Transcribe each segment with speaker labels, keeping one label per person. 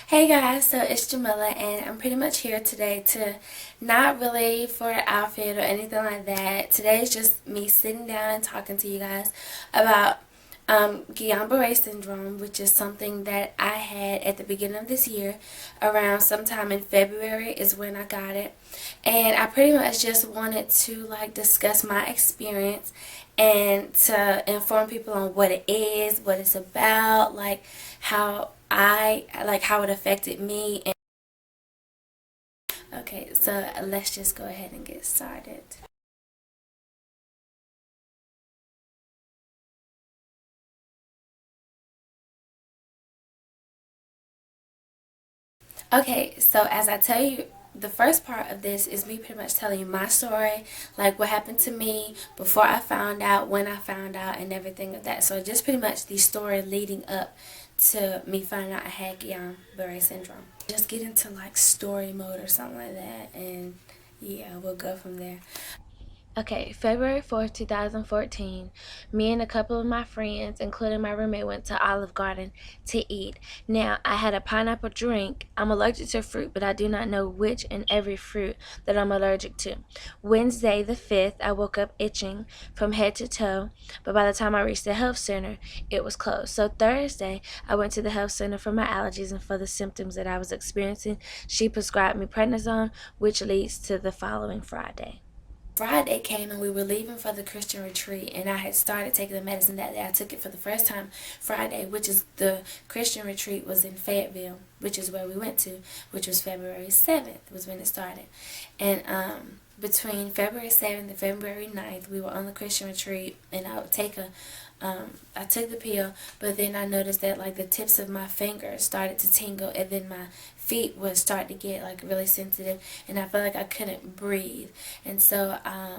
Speaker 1: Hey guys, so it's Jahmila and I'm pretty much here today to not really for an outfit or anything like that. Today is just me sitting down and talking to you guys about Guillain-Barré syndrome, which is something that I had at the beginning of this year. Around sometime in February is when I got it. And I pretty much just wanted to discuss my experience and to inform people on what it is, what it's about, how it affected me. And okay, so let's just go ahead and get started. Okay, so as I tell you, the first part of this is me pretty much telling you my story, like what happened to me before I found out, when I found out, and everything of that. So just pretty much the story leading up to me finding out I had Guillain-Barré syndrome. Just get into like story mode or something like that, and yeah, we'll go from there. Okay, February 4th, 2014, me and a couple of my friends, including my roommate, went to Olive Garden to eat. Now, I had a pineapple drink. I'm allergic to fruit, but I do not know which and every fruit that I'm allergic to. Wednesday, the 5th, I woke up itching from head to toe, but by the time I reached the health center, it was closed. So Thursday, I went to the health center for my allergies and for the symptoms that I was experiencing. She prescribed me prednisone, which leads to the following Friday. Friday came and we were leaving for the Christian retreat, and I had started taking the medicine that day. I took it for the first time Friday, which is the Christian retreat was in Fayetteville, which is where we went to, which was February 7th was when it started. And between February 7th and February 9th, we were on the Christian retreat, and I took the pill, but then I noticed that like the tips of my fingers started to tingle, and then my feet would start to get like really sensitive, and I felt like I couldn't breathe. And so I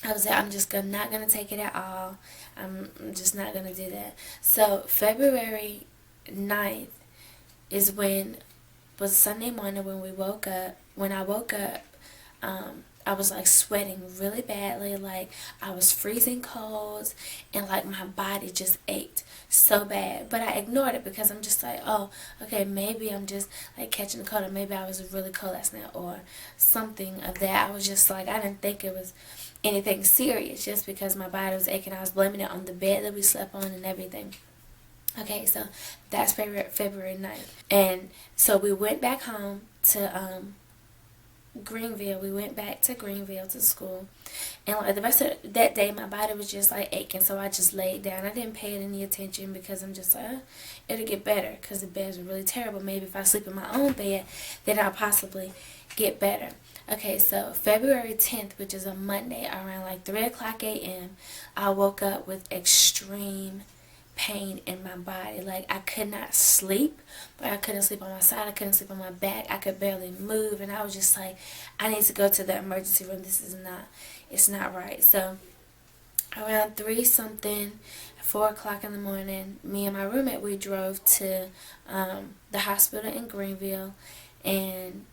Speaker 1: was like, not gonna take it at all. I'm just not gonna do that. So February 9th is when was Sunday morning when we woke up. When I woke up, I was like sweating really badly, like I was freezing cold, and like my body just ached so bad. But I ignored it because I'm just like, oh, okay, maybe I'm just like catching a cold, or maybe I was really cold last night, or something of that. I was just like, I didn't think it was anything serious, just because my body was aching. I was blaming it on the bed that we slept on and everything. Okay, so that's February 9th. And so we went back home to Greenville. We went back to Greenville to school, and like the rest of that day, my body was just like aching. So I just laid down. I didn't pay it any attention because I'm just like, it'll get better because the beds were really terrible. Maybe if I sleep in my own bed, then I'll possibly get better. Okay, so February 10th, which is a Monday, around like 3 o'clock a.m., I woke up with extreme pain in my body. Like I could not sleep, but I couldn't sleep on my side. I couldn't sleep on my back. I could barely move, and I was just like, I need to go to the emergency room. It's not right. So around 3 something, 4 o'clock in the morning, me and my roommate, we drove to the hospital in Greenville, and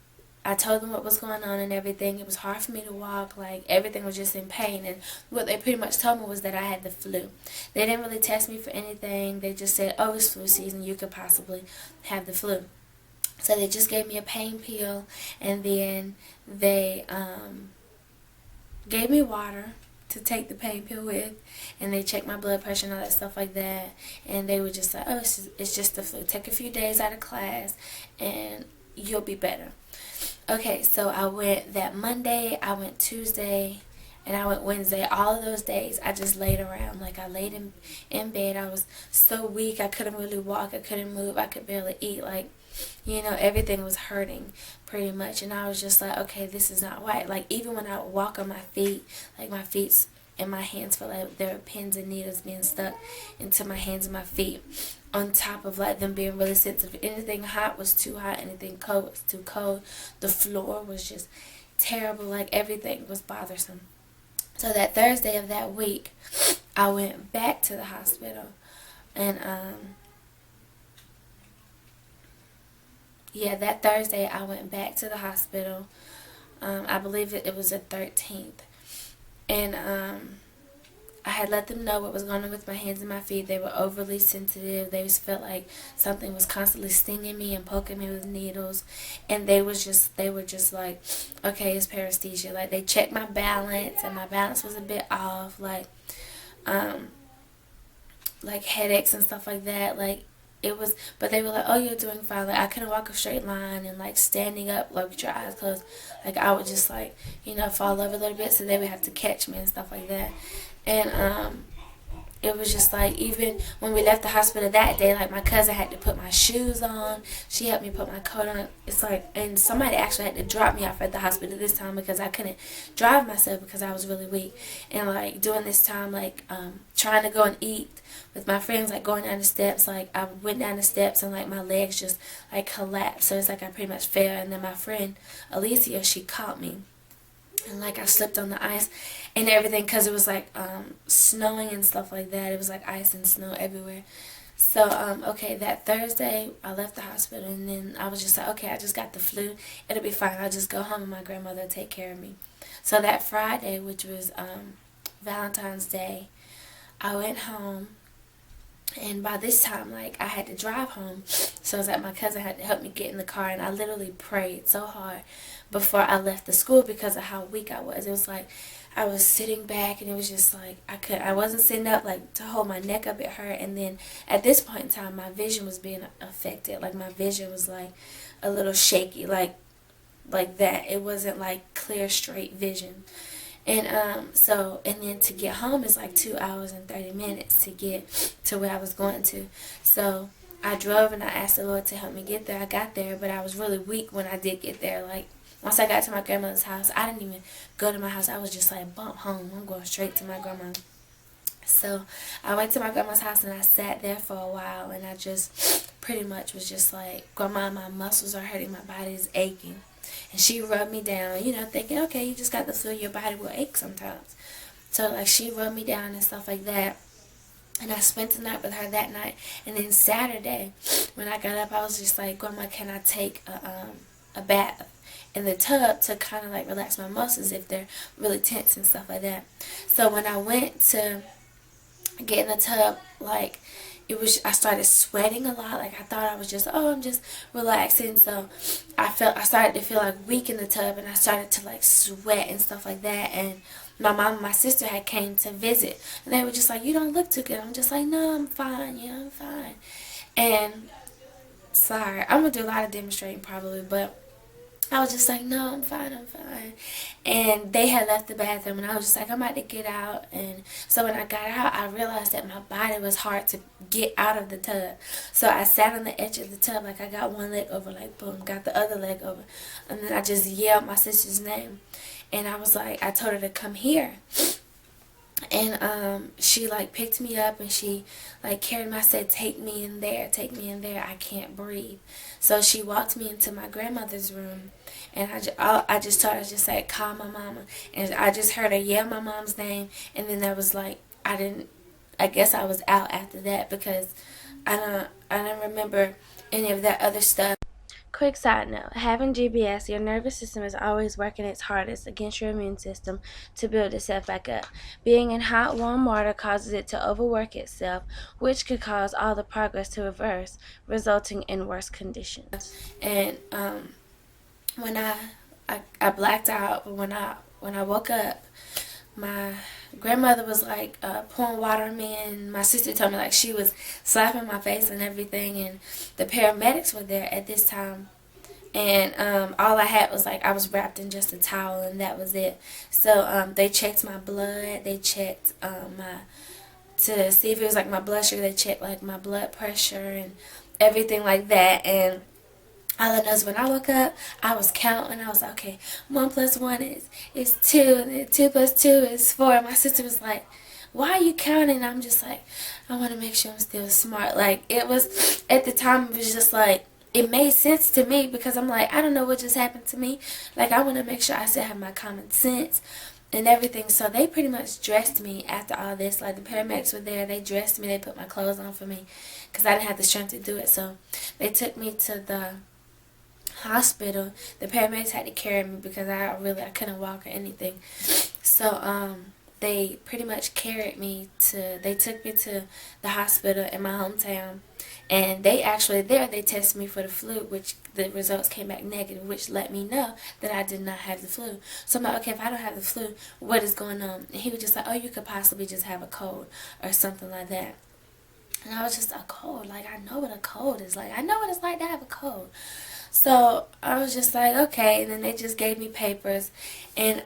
Speaker 1: I told them what was going on and everything. It was hard for me to walk. Like, everything was just in pain. And what they pretty much told me was that I had the flu. They didn't really test me for anything. They just said, oh, it's flu season. You could possibly have the flu. So they just gave me a pain pill. And then they gave me water to take the pain pill with. And they checked my blood pressure and all that stuff like that. And they were just like, oh, it's just the flu. Take a few days out of class and you'll be better. Okay, so I went that Monday, I went Tuesday, and I went Wednesday. All of those days, I just laid around. Like, I laid in bed. I was so weak. I couldn't really walk. I couldn't move. I could barely eat. Like, everything was hurting pretty much. And I was just like, okay, this is not right. Like, even when I would walk on my feet, like, my feet and my hands felt like there were pins and needles being stuck into my hands and my feet, on top of like them being really sensitive. Anything hot was too hot, anything cold was too cold. The floor was just terrible. Like, everything was bothersome. So that Thursday of that week, I went back to the hospital, and yeah, that Thursday I went back to the hospital. I believe it was the 13th, and I had let them know what was going on with my hands and my feet. They were overly sensitive. They just felt like something was constantly stinging me and poking me with needles. And they were just like, okay, it's paresthesia. Like, they checked my balance, and my balance was a bit off. Like headaches and stuff like that. Like, it was, but they were like, oh, you're doing fine. Like, I couldn't walk a straight line, and like standing up, like with your eyes closed, like I would just like, fall over a little bit, so they would have to catch me and stuff like that. And it was just like, even when we left the hospital that day, like my cousin had to put my shoes on. She helped me put my coat on. It's like, and somebody actually had to drop me off at the hospital this time because I couldn't drive myself because I was really weak. And like during this time, like trying to go and eat with my friends, like going down the steps, like I went down the steps and like my legs just like collapsed. So it's like I pretty much fell. And then my friend Alicia, she caught me. And like I slipped on the ice and everything because it was like snowing and stuff like that. It was like ice and snow everywhere. So okay, that Thursday I left the hospital, and then I was just like, okay, I just got the flu, it'll be fine, I'll just go home and my grandmother will take care of me. So that Friday, which was Valentine's Day, I went home. And by this time, like, I had to drive home. So it was like my cousin had to help me get in the car. And I literally prayed so hard before I left the school because of how weak I was. It was like I was sitting back, and it was just like I wasn't sitting up, like, to hold my neck up. It hurt. And then at this point in time, my vision was being affected. Like, my vision was, like, a little shaky, like that. It wasn't, like, clear, straight vision. And and then to get home is like 2 hours and 30 minutes to get to where I was going to. So I drove, and I asked the Lord to help me get there. I got there, but I was really weak when I did get there. Like, once I got to my grandmother's house, I didn't even go to my house. I was just like, bump home. I'm going straight to my grandma. So I went to my grandma's house, and I sat there for a while, and I just pretty much was just like, Grandma, my muscles are hurting, my body is aching. And she rubbed me down, thinking, okay, you just got the flu, your body will ache sometimes. So, like, she rubbed me down and stuff like that. And I spent the night with her that night. And then Saturday, when I got up, I was just like, Grandma, can I take a bath in the tub to kind of, like, relax my muscles if they're really tense and stuff like that. So when I went to get in the tub, like, I started sweating a lot. Like, I thought I was just, I'm just relaxing. So I started to feel like weak in the tub, and I started to like sweat and stuff like that. And my mom and my sister had came to visit, and they were just like, you don't look too good. I'm just like, no, I'm fine. Yeah, I'm fine. And sorry, I'm gonna do a lot of demonstrating probably, but I was just like, no, I'm fine, I'm fine. And they had left the bathroom, and I was just like, I'm about to get out. And so when I got out, I realized that my body was hard to get out of the tub. So I sat on the edge of the tub, like I got one leg over, like boom, got the other leg over. And then I just yelled my sister's name. And I was like, I told her to come here. And she like picked me up, and she like carried me. I said, take me in there, I can't breathe. So she walked me into my grandmother's room, and I just told her, just said, call my mama. And I just heard her yell my mom's name, and then there was like, I guess I was out after that because I don't remember any of that other stuff. Quick side note, having GBS, your nervous system is always working its hardest against your immune system to build itself back up. Being in hot, warm water causes it to overwork itself, which could cause all the progress to reverse, resulting in worse conditions. And when I blacked out, but when I woke up, my grandmother was like pouring water on me, and my sister told me like she was slapping my face and everything, and the paramedics were there at this time, and all I had was like I was wrapped in just a towel, and that was it. So they checked my blood, they checked to see if it was like my blood sugar, they checked like my blood pressure and everything like that. And all I know is when I woke up, I was counting. I was like, okay, 1 + 1 is 2, and then 2 + 2 is 4. And my sister was like, why are you counting? And I'm just like, I want to make sure I'm still smart. Like, it was, at the time, it was just like, it made sense to me because I'm like, I don't know what just happened to me. Like, I want to make sure I still have my common sense and everything. So they pretty much dressed me after all this. Like, the paramedics were there. They dressed me. They put my clothes on for me because I didn't have the strength to do it. So they took me to the hospital. The paramedics had to carry me because I couldn't walk or anything. So they pretty much carried me they took me to the hospital in my hometown. And they actually they tested me for the flu, which the results came back negative, which let me know that I did not have the flu. So I'm like, okay, if I don't have the flu, what is going on? And he was just like, oh, you could possibly just have a cold or something like that. And I was just, a cold? Like, I know what a cold is like. I know what it's like to have a cold. So I was just like, okay. And then they just gave me papers. And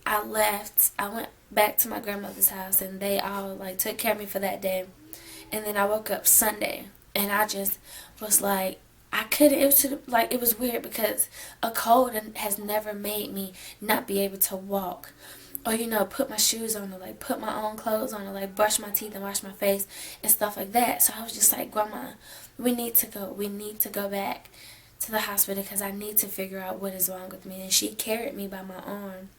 Speaker 1: I left. I went back to my grandmother's house, and they all, like, took care of me for that day. And then I woke up Sunday, and I just was like, I couldn't, it was weird because a cold has never made me not be able to walk or, put my shoes on or, like, put my own clothes on or, like, brush my teeth and wash my face and stuff like that. So I was just like, Grandma, we need to go back to the hospital because I need to figure out what is wrong with me. And she carried me by my arm.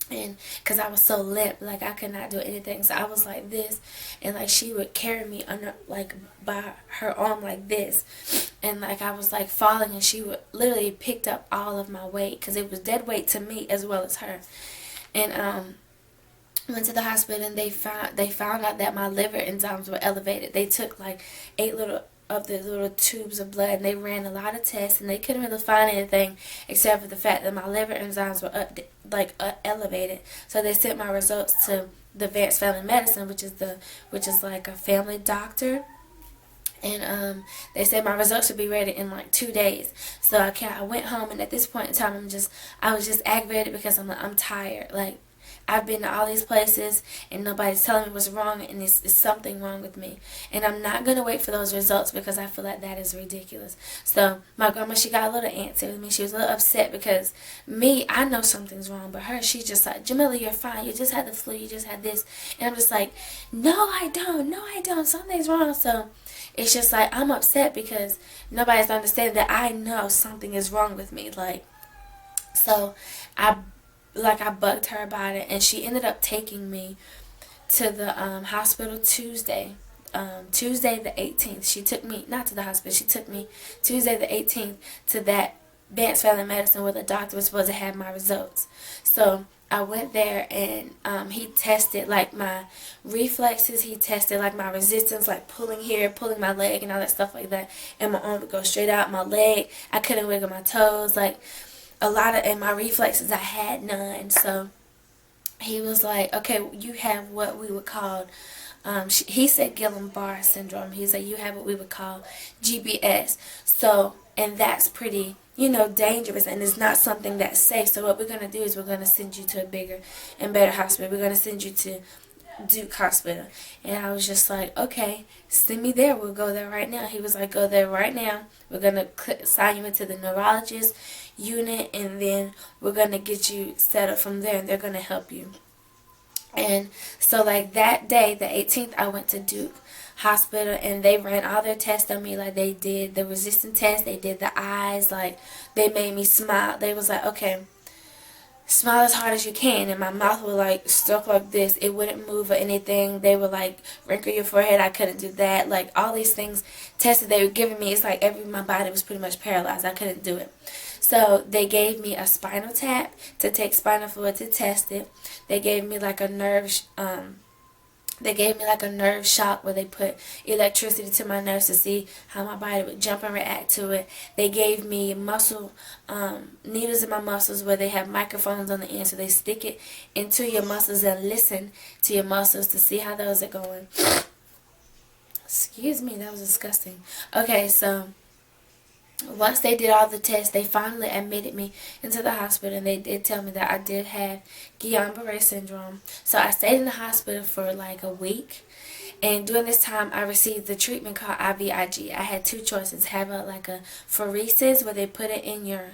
Speaker 1: And because I was so limp, like, I could not do anything. So I was like this, and, like, she would carry me under, like, by her arm like this. And, like, I was, like, falling, and she would literally picked up all of my weight because it was dead weight to me as well as her. And went to the hospital, and they found out that my liver enzymes were elevated. They took, like, 8 of the little tubes of blood, and they ran a lot of tests, and they couldn't really find anything except for the fact that my liver enzymes were elevated. So they sent my results to the Advanced Family Medicine, which is like a family doctor. And they said my results would be ready in like 2 days. So I went home, and at this point in time, I was just aggravated because I'm tired. Like, I've been to all these places, and nobody's telling me what's wrong, and it's something wrong with me. And I'm not going to wait for those results because I feel like that is ridiculous. So my grandma, she got a little antsy with me. She was a little upset because me, I know something's wrong, but her, she's just like, Jahmila, you're fine. You just had the flu. You just had this. And I'm just like, no, I don't. Something's wrong. So it's just like, I'm upset because nobody's understanding that I know something is wrong with me. Like, so I bugged her about it, and she ended up taking me to the hospital Tuesday the 18th. She took me, not to the hospital, she took me Tuesday the 18th to that Advanced Family Medicine where the doctor was supposed to have my results. So I went there, and he tested, like, my reflexes. He tested, like, my resistance, like, pulling here, pulling my leg and all that stuff like that. And my arm would go straight out. My leg, I couldn't wiggle my toes, like, and my reflexes, I had none. So he was like, okay, you have what we would call, he said Guillain-Barré syndrome. He said you have what we would call GBS. So, and that's pretty, dangerous, and it's not something that's safe. So what we're going to do is we're going to send you to a bigger and better hospital. We're going to send you to Duke Hospital. And I was just like, okay, send me there. We'll go there right now. He was like, go there right now. We're going to sign you into the neurologist unit, and then we're going to get you set up from there, and they're going to help you. And so, like, that day, the 18th, I went to Duke Hospital, and they ran all their tests on me. Like, they did the resistance test, they did the eyes, like, they made me smile. They was like, okay, smile as hard as you can, and my mouth would, like, stuck like this. It wouldn't move or anything. They would, like, wrinkle your forehead. I couldn't do that. Like, all these things tested they were giving me, it's like my body was pretty much paralyzed. I couldn't do it. So they gave me a spinal tap to take spinal fluid to test it. They gave me like a nerve shock where they put electricity to my nerves to see how my body would jump and react to it. They gave me muscle needles in my muscles where they have microphones on the end, so they stick it into your muscles and listen to your muscles to see how those are going. Excuse me, that was disgusting. Okay, so once they did all the tests, they finally admitted me into the hospital, and they did tell me that I did have Guillain-Barré syndrome. So I stayed in the hospital for like a week, and during this time I received the treatment called IVIG. I had 2 choices: have a pheresis where they put it in your,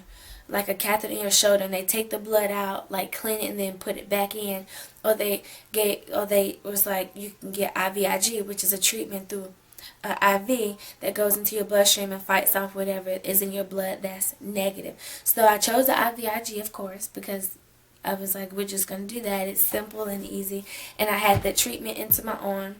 Speaker 1: like a catheter in your shoulder, and they take the blood out, like clean it, and then put it back in, or they was like, you can get IVIG, which is a treatment through IV that goes into your bloodstream and fights off whatever is in your blood that's negative. So I chose the IVIG, of course, because I was like, we're just going to do that. It's simple and easy. And I had the treatment into my arm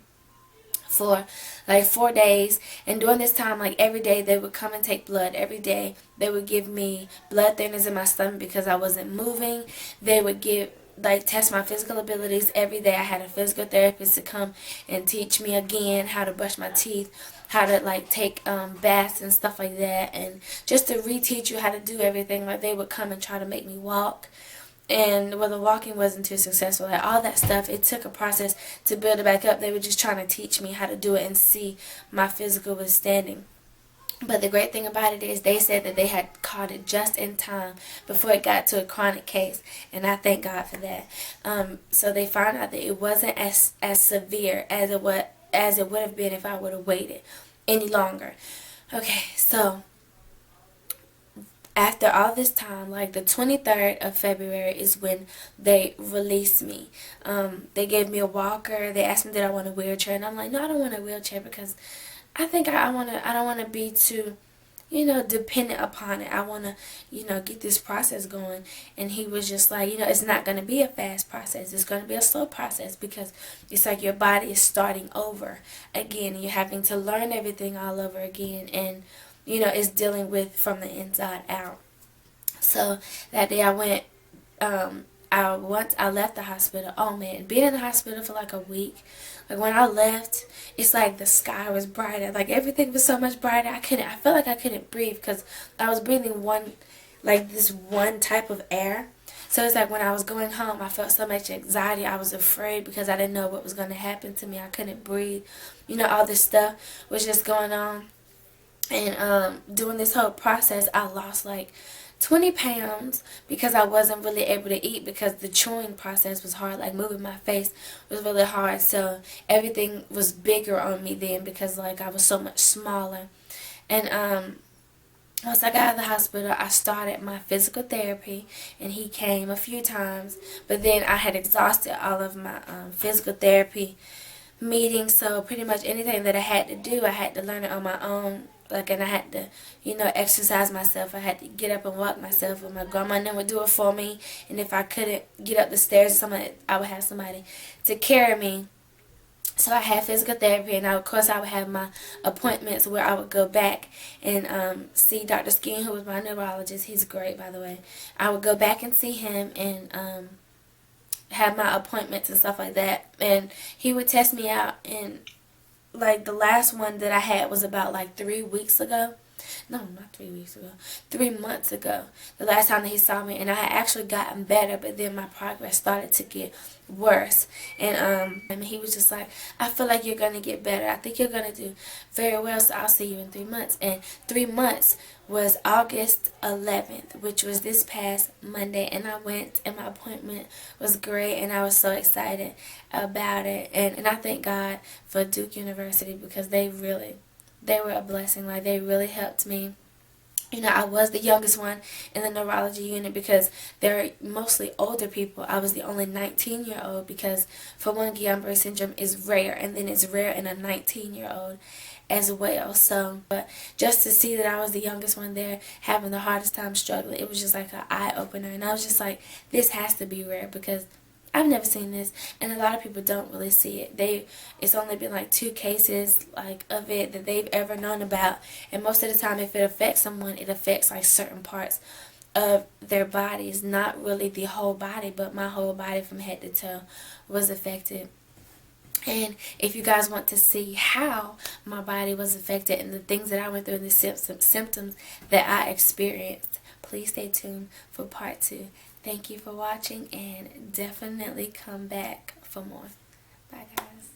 Speaker 1: for like 4 days, and during this time, like every day they would come and take blood. Every day they would give me blood thinners in my stomach because I wasn't moving. They would give like test my physical abilities every day. I had a physical therapist to come and teach me again how to brush my teeth, how to like take baths and stuff like that, and just to reteach you how to do everything. Like they would come and try to make me walk, and well, the walking wasn't too successful. Like all that stuff, it took a process to build it back up. They were just trying to teach me how to do it and see my physical withstanding. But the great thing about it is they said that they had caught it just in time before it got to a chronic case, and I thank God for that. So they found out that it wasn't as severe as it would have been if I would have waited any longer. Okay, so after all this time, like the 23rd of February is when they released me. They gave me a walker. They asked me did I want a wheelchair, and I'm like, no, I don't want a wheelchair because I think I don't want to be too, dependent upon it. I want to, get this process going. And he was just like, it's not going to be a fast process. It's going to be a slow process because it's like your body is starting over again. You're having to learn everything all over again. And, it's dealing with from the inside out. So that day I went, once I left the hospital, oh man, being in the hospital for like a week, like when I left, it's like the sky was brighter, like everything was so much brighter. I felt like I couldn't breathe because I was breathing this one type of air. So it's like when I was going home, I felt so much anxiety. I was afraid because I didn't know what was going to happen to me. I couldn't breathe. All this stuff was just going on. And during this whole process, I lost like 20 pounds because I wasn't really able to eat because the chewing process was hard. Like moving my face was really hard. So everything was bigger on me then because like I was so much smaller. And once I got out of the hospital, I started my physical therapy, and he came a few times. But then I had exhausted all of my physical therapy meetings. So pretty much anything that I had to do, I had to learn it on my own. Like, and I had to, exercise myself. I had to get up and walk myself. And my grandma then would do it for me. And if I couldn't get up the stairs, I would have somebody to carry me. So I had physical therapy, and of course I would have my appointments where I would go back and see Dr. Skin, who was my neurologist. He's great, by the way. I would go back and see him and have my appointments and stuff like that. And he would test me out, and like the last one that I had was about like 3 weeks ago. No, not 3 weeks ago. 3 months ago. The last time that he saw me, and I had actually gotten better, but then my progress started to get worse. And he was just like, I feel like you're gonna get better. I think you're gonna do very well. So I'll see you in 3 months. And 3 months was August 11th, which was this past Monday. And I went, and my appointment was great, and I was so excited about it. And I thank God for Duke University because they were a blessing. Like, they really helped me. I was the youngest one in the neurology unit because they're mostly older people. I was the only 19-year-old because, for one, Guillain-Barré syndrome is rare, and then it's rare in a 19-year-old as well. So, but just to see that I was the youngest one there having the hardest time struggling, it was just like an eye-opener. And I was just like, this has to be rare because I've never seen this, and a lot of people don't really see it. It's only been like 2 cases like of it that they've ever known about, and most of the time if it affects someone, it affects like certain parts of their bodies, not really the whole body, but my whole body from head to toe was affected. And if you guys want to see how my body was affected and the things that I went through and the symptoms that I experienced, please stay tuned for part 2. Thank you for watching, and definitely come back for more. Bye, guys.